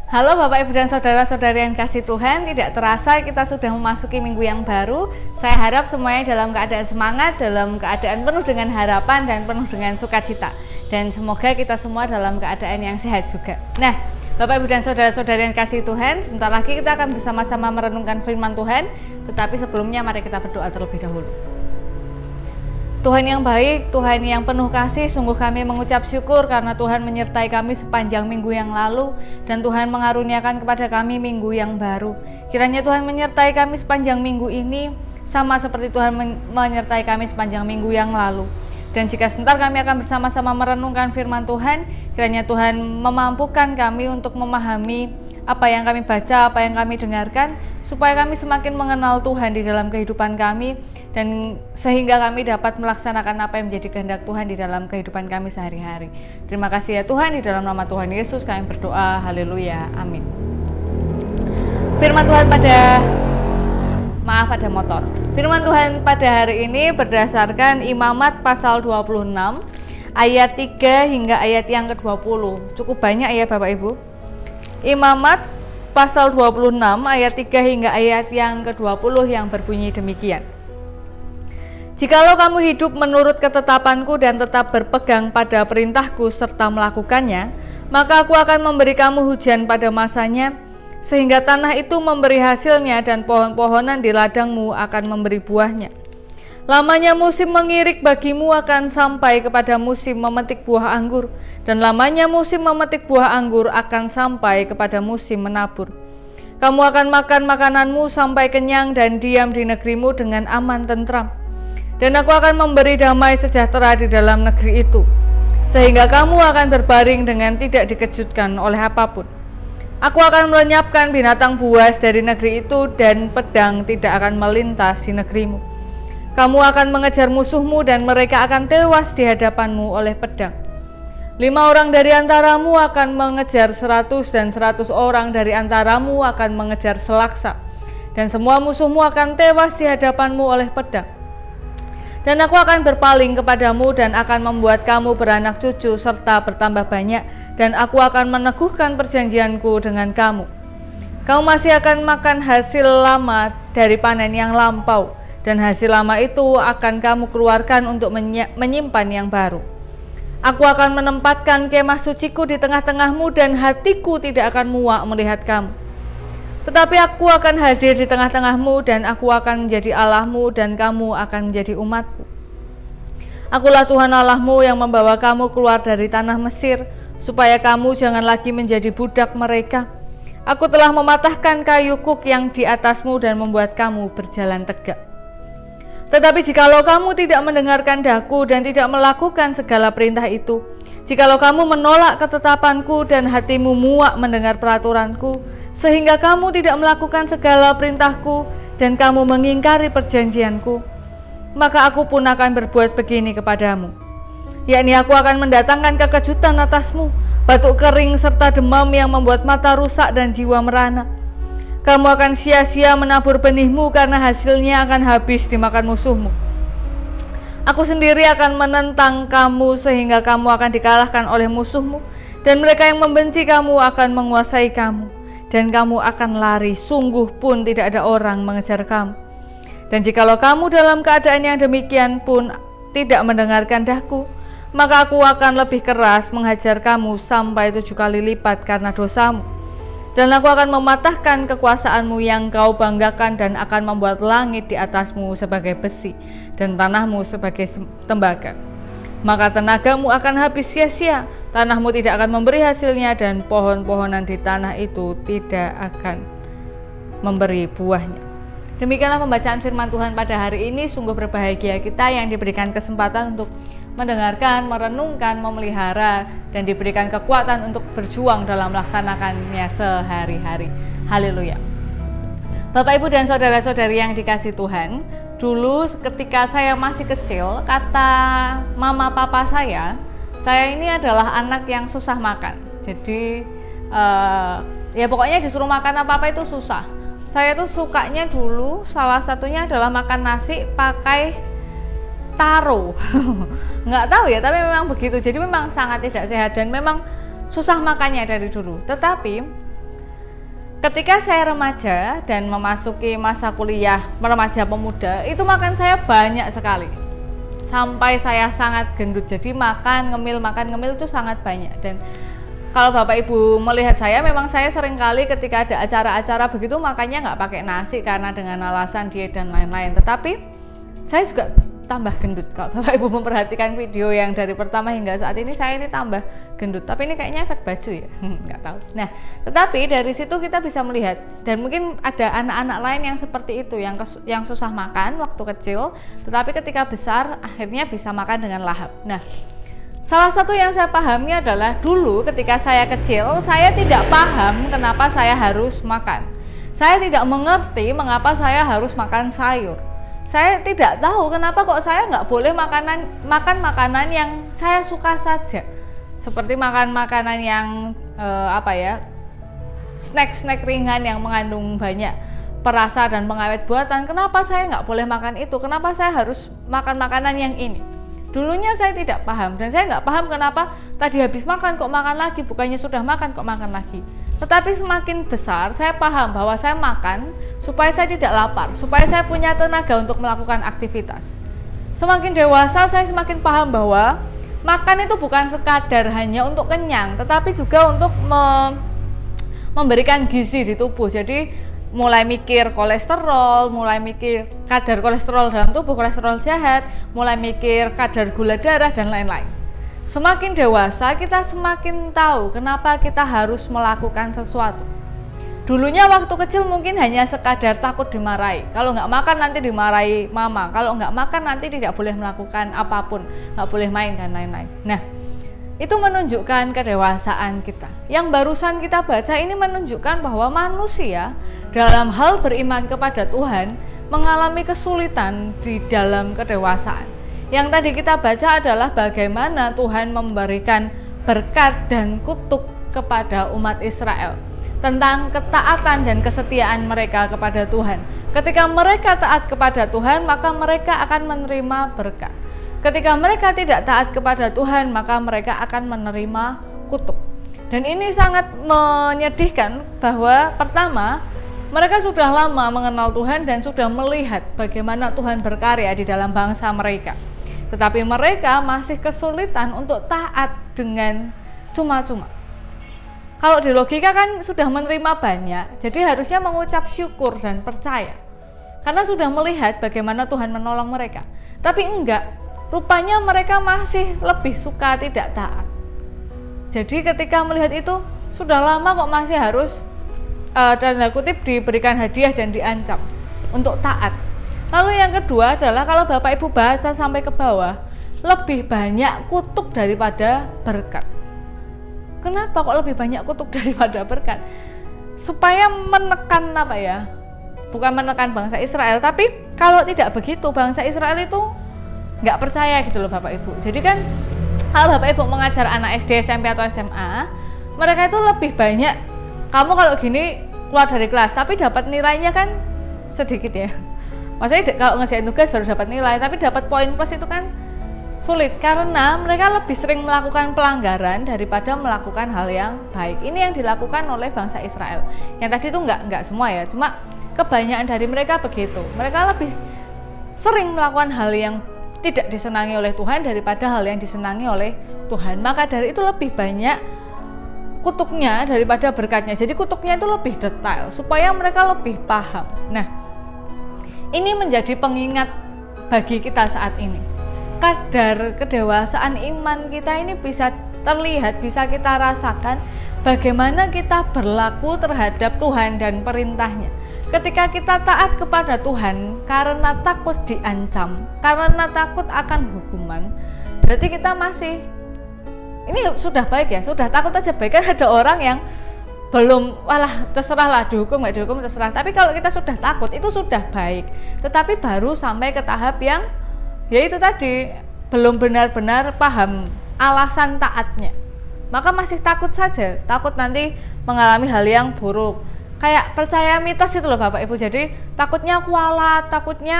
Halo Bapak Ibu dan Saudara-saudari yang kasih Tuhan, tidak terasa kita sudah memasuki minggu yang baru. Saya harap semuanya dalam keadaan semangat, dalam keadaan penuh dengan harapan dan penuh dengan sukacita. Dan semoga kita semua dalam keadaan yang sehat juga. Nah, Bapak Ibu dan Saudara-saudari yang kasih Tuhan, sebentar lagi kita akan bersama-sama merenungkan firman Tuhan. Tetapi sebelumnya mari kita berdoa terlebih dahulu. Tuhan yang baik, Tuhan yang penuh kasih, sungguh kami mengucap syukur karena Tuhan menyertai kami sepanjang minggu yang lalu dan Tuhan mengaruniakan kepada kami minggu yang baru. Kiranya Tuhan menyertai kami sepanjang minggu ini sama seperti Tuhan menyertai kami sepanjang minggu yang lalu. Dan jika sebentar kami akan bersama-sama merenungkan firman Tuhan, kiranya Tuhan memampukan kami untuk memahami apa yang kami baca, apa yang kami dengarkan, supaya kami semakin mengenal Tuhan di dalam kehidupan kami, dan sehingga kami dapat melaksanakan apa yang menjadi kehendak Tuhan di dalam kehidupan kami sehari-hari. Terima kasih ya Tuhan, di dalam nama Tuhan Yesus kami berdoa, haleluya, amin. Firman Tuhan ada motor. Firman Tuhan pada hari ini berdasarkan Imamat pasal 26, ayat 3 hingga ayat yang ke-20. Cukup banyak ya Bapak Ibu. Imamat pasal 26 ayat 3 hingga ayat yang ke-20 yang berbunyi demikian. Jikalau kamu hidup menurut ketetapanku dan tetap berpegang pada perintahku serta melakukannya, maka aku akan memberi kamu hujan pada masanya, sehingga tanah itu memberi hasilnya dan pohon-pohonan di ladangmu akan memberi buahnya. Lamanya musim mengirik bagimu akan sampai kepada musim memetik buah anggur, dan lamanya musim memetik buah anggur akan sampai kepada musim menabur. Kamu akan makan makananmu sampai kenyang dan diam di negerimu dengan aman tentram. Dan aku akan memberi damai sejahtera di dalam negeri itu, sehingga kamu akan berbaring dengan tidak dikejutkan oleh apapun. Aku akan melenyapkan binatang buas dari negeri itu, dan pedang tidak akan melintas di negerimu. Kamu akan mengejar musuhmu dan mereka akan tewas di hadapanmu oleh pedang. 5 orang dari antaramu akan mengejar 100 dan 100 orang dari antaramu akan mengejar selaksa. Dan semua musuhmu akan tewas di hadapanmu oleh pedang. Dan aku akan berpaling kepadamu dan akan membuat kamu beranak cucu serta bertambah banyak, dan aku akan meneguhkan perjanjianku dengan kamu. Kamu masih akan makan hasil lama dari panen yang lampau, dan hasil lama itu akan kamu keluarkan untuk menyimpan yang baru. Aku akan menempatkan kemah suciku di tengah-tengahmu, dan hatiku tidak akan muak melihat kamu. Tetapi aku akan hadir di tengah-tengahmu, dan aku akan menjadi Allahmu, dan kamu akan menjadi umatku. Akulah Tuhan Allahmu yang membawa kamu keluar dari tanah Mesir, supaya kamu jangan lagi menjadi budak mereka. Aku telah mematahkan kayu kuk yang di atasmu dan membuat kamu berjalan tegak. Tetapi jikalau kamu tidak mendengarkan daku dan tidak melakukan segala perintah itu, jikalau kamu menolak ketetapanku dan hatimu muak mendengar peraturanku, sehingga kamu tidak melakukan segala perintahku dan kamu mengingkari perjanjianku, maka aku pun akan berbuat begini kepadamu, yakni aku akan mendatangkan kekejutan atasmu, batuk kering serta demam yang membuat mata rusak dan jiwa merana. Kamu akan sia-sia menabur benihmu karena hasilnya akan habis dimakan musuhmu. Aku sendiri akan menentang kamu sehingga kamu akan dikalahkan oleh musuhmu, dan mereka yang membenci kamu akan menguasai kamu, dan kamu akan lari, sungguh pun tidak ada orang mengejar kamu. Dan jikalau kamu dalam keadaan yang demikian pun tidak mendengarkan daku, maka aku akan lebih keras menghajar kamu sampai 7 kali lipat karena dosamu. Dan aku akan mematahkan kekuasaanmu yang kau banggakan, dan akan membuat langit di atasmu sebagai besi dan tanahmu sebagai tembaga. Maka tenagamu akan habis sia-sia, tanahmu tidak akan memberi hasilnya, dan pohon-pohonan di tanah itu tidak akan memberi buahnya. Demikianlah pembacaan firman Tuhan pada hari ini. Sungguh berbahagia kita yang diberikan kesempatan untuk mendengarkan, merenungkan, memelihara, dan diberikan kekuatan untuk berjuang dalam melaksanakannya sehari-hari. Haleluya. Bapak, Ibu, dan saudara-saudari yang dikasih Tuhan, dulu ketika saya masih kecil, kata mama papa saya ini adalah anak yang susah makan. Jadi ya pokoknya disuruh makan apa-apa itu susah. Saya tuh sukanya dulu salah satunya adalah makan nasi pakai taro. Nggak tahu ya, tapi memang begitu. Jadi memang sangat tidak sehat dan memang susah makannya dari dulu. Tetapi Ketika saya remaja dan memasuki masa kuliah remaja pemuda, itu makan saya banyak sekali. Sampai saya sangat gendut. Jadi makan ngemil itu sangat banyak. Dan kalau Bapak Ibu melihat saya, memang saya sering kali ketika ada acara-acara begitu makannya nggak pakai nasi karena dengan alasan diet dan lain-lain. Tetapi saya juga tambah gendut. Kalau Bapak Ibu memperhatikan video yang dari pertama hingga saat ini, saya ini tambah gendut. Tapi ini kayaknya efek baju ya, nggak tahu. Nah, tetapi dari situ kita bisa melihat, dan mungkin ada anak-anak lain yang seperti itu, yang susah makan waktu kecil, tetapi ketika besar akhirnya bisa makan dengan lahap. Nah, salah satu yang saya pahami adalah dulu ketika saya kecil, saya tidak paham kenapa saya harus makan. Saya tidak mengerti mengapa saya harus makan sayur. Saya tidak tahu kenapa kok saya nggak boleh makan makanan yang saya suka saja. Seperti makan makanan yang snack ringan yang mengandung banyak perasa dan pengawet buatan. Kenapa saya nggak boleh makan itu? Kenapa saya harus makan makanan yang ini? Dulunya saya tidak paham, dan saya nggak paham kenapa tadi habis makan kok makan lagi, bukannya sudah makan kok makan lagi. Tetapi semakin besar saya paham bahwa saya makan supaya saya tidak lapar, supaya saya punya tenaga untuk melakukan aktivitas. Semakin dewasa saya semakin paham bahwa makan itu bukan sekadar hanya untuk kenyang, tetapi juga untuk memberikan gizi di tubuh. Jadi mulai mikir kolesterol, mulai mikir kadar kolesterol dalam tubuh, kolesterol jahat, mulai mikir kadar gula darah dan lain-lain. Semakin dewasa kita semakin tahu kenapa kita harus melakukan sesuatu. Dulunya waktu kecil mungkin hanya sekadar takut dimarahi. Kalau nggak makan nanti dimarahi mama, kalau nggak makan nanti tidak boleh melakukan apapun, nggak boleh main dan lain-lain. Nah, itu menunjukkan kedewasaan kita. Yang barusan kita baca ini menunjukkan bahwa manusia dalam hal beriman kepada Tuhan mengalami kesulitan di dalam kedewasaan. Yang tadi kita baca adalah bagaimana Tuhan memberikan berkat dan kutuk kepada umat Israel tentang ketaatan dan kesetiaan mereka kepada Tuhan. Ketika mereka taat kepada Tuhan, maka mereka akan menerima berkat. Ketika mereka tidak taat kepada Tuhan, maka mereka akan menerima kutuk. Dan ini sangat menyedihkan bahwa pertama, mereka sudah lama mengenal Tuhan dan sudah melihat bagaimana Tuhan berkarya di dalam bangsa mereka. Tetapi mereka masih kesulitan untuk taat dengan cuma-cuma. Kalau di logika kan sudah menerima banyak, jadi harusnya mengucap syukur dan percaya. Karena sudah melihat bagaimana Tuhan menolong mereka. Tapi enggak. Rupanya mereka masih lebih suka tidak taat. Jadi ketika melihat itu, sudah lama kok masih harus tanda kutip diberikan hadiah dan diancam untuk taat. Lalu yang kedua adalah kalau Bapak Ibu baca sampai ke bawah, lebih banyak kutuk daripada berkat. Kenapa kok lebih banyak kutuk daripada berkat? Supaya menekan bukan menekan bangsa Israel, tapi kalau tidak begitu bangsa Israel itu nggak percaya gitu loh Bapak Ibu. Jadi kan kalau Bapak Ibu mengajar anak SD, SMP atau SMA, mereka itu lebih banyak, kamu kalau gini keluar dari kelas tapi dapat nilainya kan sedikit ya. Maksudnya kalau ngerjain tugas baru dapat nilai, tapi dapat poin plus itu kan sulit karena mereka lebih sering melakukan pelanggaran daripada melakukan hal yang baik. Ini yang dilakukan oleh bangsa Israel. Yang tadi itu enggak semua ya, cuma kebanyakan dari mereka begitu. Mereka lebih sering melakukan hal yang tidak disenangi oleh Tuhan daripada hal yang disenangi oleh Tuhan. Maka dari itu lebih banyak kutuknya daripada berkatnya. Jadi kutuknya itu lebih detail supaya mereka lebih paham. Nah, ini menjadi pengingat bagi kita saat ini. Kadar kedewasaan iman kita ini bisa terlihat, bisa kita rasakan bagaimana kita berlaku terhadap Tuhan dan perintahnya. Ketika kita taat kepada Tuhan karena takut diancam, karena takut akan hukuman, berarti kita masih, ini sudah baik ya, sudah takut aja baik. Kan ada orang yang belum, walah terserahlah dihukum nggak dihukum terserah. Tapi kalau kita sudah takut itu sudah baik. Tetapi baru sampai ke tahap yang yaitu tadi belum benar-benar paham alasan taatnya, maka masih takut saja, takut nanti mengalami hal yang buruk. Kayak percaya mitos itu loh Bapak Ibu. Jadi takutnya kualat, takutnya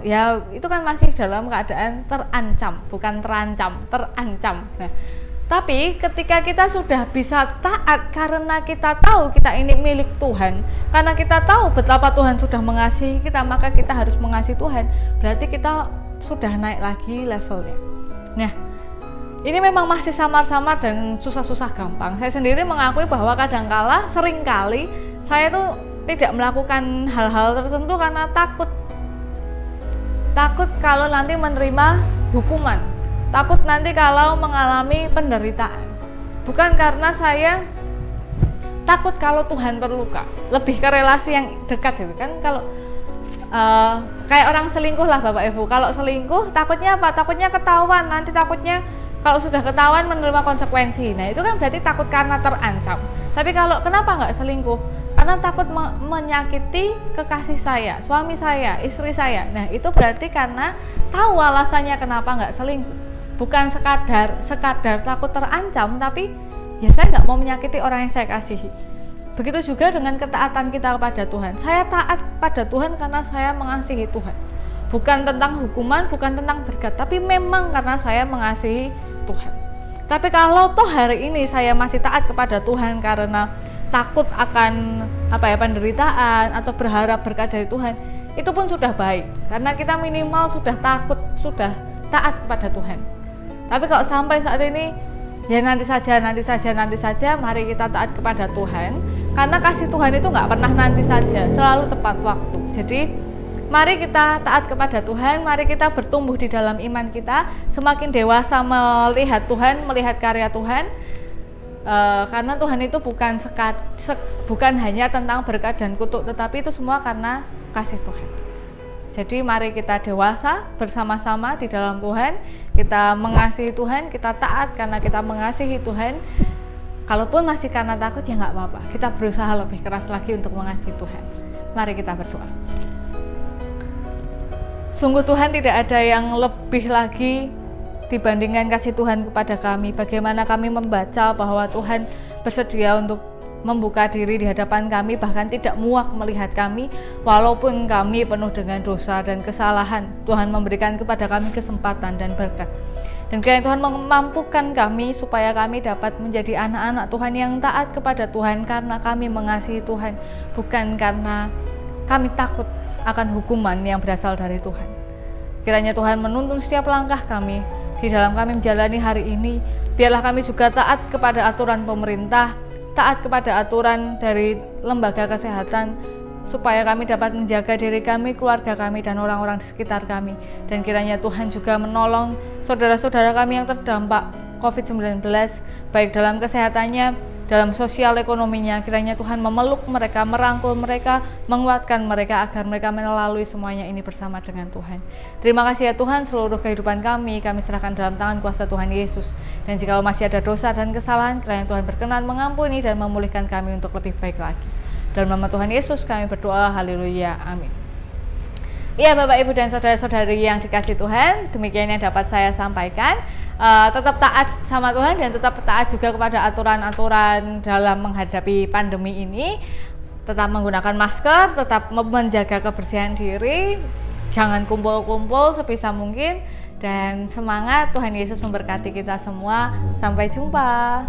ya itu kan masih dalam keadaan terancam, bukan terancam, terancam. Nah, Tapi ketika kita sudah bisa taat karena kita tahu kita ini milik Tuhan, karena kita tahu betapa Tuhan sudah mengasihi kita, maka kita harus mengasihi Tuhan. Berarti kita sudah naik lagi levelnya. Nah, ini memang masih samar-samar dan susah-susah gampang. Saya sendiri mengakui bahwa kadangkala, seringkali saya tuh tidak melakukan hal-hal tertentu karena takut kalau nanti menerima hukuman, takut nanti kalau mengalami penderitaan. Bukan karena saya takut kalau Tuhan terluka, lebih ke relasi yang dekat gitu kan. Kalau kayak orang selingkuh lah Bapak Ibu, kalau selingkuh takutnya apa? Takutnya ketahuan, nanti takutnya kalau sudah ketahuan menerima konsekuensi. Nah itu kan berarti takut karena terancam. Tapi kalau kenapa nggak selingkuh? Karena takut menyakiti kekasih saya, suami saya, istri saya. Nah itu berarti karena tahu alasannya kenapa nggak selingkuh. Bukan sekadar takut terancam, tapi ya saya nggak mau menyakiti orang yang saya kasihi. Begitu juga dengan ketaatan kita kepada Tuhan. Saya taat pada Tuhan karena saya mengasihi Tuhan. Bukan tentang hukuman, bukan tentang berkat, tapi memang karena saya mengasihi Tuhan. Tapi kalau toh hari ini saya masih taat kepada Tuhan karena takut akan penderitaan atau berharap berkat dari Tuhan, itu pun sudah baik. Karena kita minimal sudah taat kepada Tuhan. Tapi kalau sampai saat ini ya nanti saja, mari kita taat kepada Tuhan. Karena kasih Tuhan itu nggak pernah nanti saja, selalu tepat waktu. Jadi mari kita taat kepada Tuhan, mari kita bertumbuh di dalam iman kita, semakin dewasa melihat Tuhan, melihat karya Tuhan. Karena Tuhan itu bukan hanya tentang berkat dan kutuk, tetapi itu semua karena kasih Tuhan. Jadi mari kita dewasa bersama-sama di dalam Tuhan, kita mengasihi Tuhan, kita taat karena kita mengasihi Tuhan. Kalaupun masih karena takut ya nggak apa-apa, kita berusaha lebih keras lagi untuk mengasihi Tuhan. Mari kita berdoa. Sungguh Tuhan tidak ada yang lebih lagi dibandingkan kasih Tuhan kepada kami. Bagaimana kami membaca bahwa Tuhan bersedia untuk membuka diri di hadapan kami, bahkan tidak muak melihat kami walaupun kami penuh dengan dosa dan kesalahan. Tuhan memberikan kepada kami kesempatan dan berkat. Dan kiranya Tuhan memampukan kami supaya kami dapat menjadi anak-anak Tuhan yang taat kepada Tuhan karena kami mengasihi Tuhan, bukan karena kami takut akan hukuman yang berasal dari Tuhan. Kiranya Tuhan menuntun setiap langkah kami di dalam kami menjalani hari ini. Biarlah kami juga taat kepada aturan pemerintah, taat kepada aturan dari lembaga kesehatan, supaya kami dapat menjaga diri kami, keluarga kami, dan orang-orang di sekitar kami. Dan kiranya Tuhan juga menolong saudara-saudara kami yang terdampak COVID-19, baik dalam kesehatannya, dalam sosial ekonominya. Kiranya Tuhan memeluk mereka, merangkul mereka, menguatkan mereka agar mereka melalui semuanya ini bersama dengan Tuhan. Terima kasih ya Tuhan, seluruh kehidupan kami serahkan dalam tangan kuasa Tuhan Yesus. Dan jika masih ada dosa dan kesalahan, kiranya Tuhan berkenan mengampuni dan memulihkan kami untuk lebih baik lagi. Dalam nama Tuhan Yesus kami berdoa, haleluya, amin. Iya Bapak Ibu dan saudara-saudari yang dikasih Tuhan, demikian yang dapat saya sampaikan. Tetap taat sama Tuhan dan tetap taat juga kepada aturan-aturan dalam menghadapi pandemi ini. Tetap menggunakan masker, tetap menjaga kebersihan diri, jangan kumpul-kumpul sebisa mungkin, dan semangat. Tuhan Yesus memberkati kita semua. Sampai jumpa.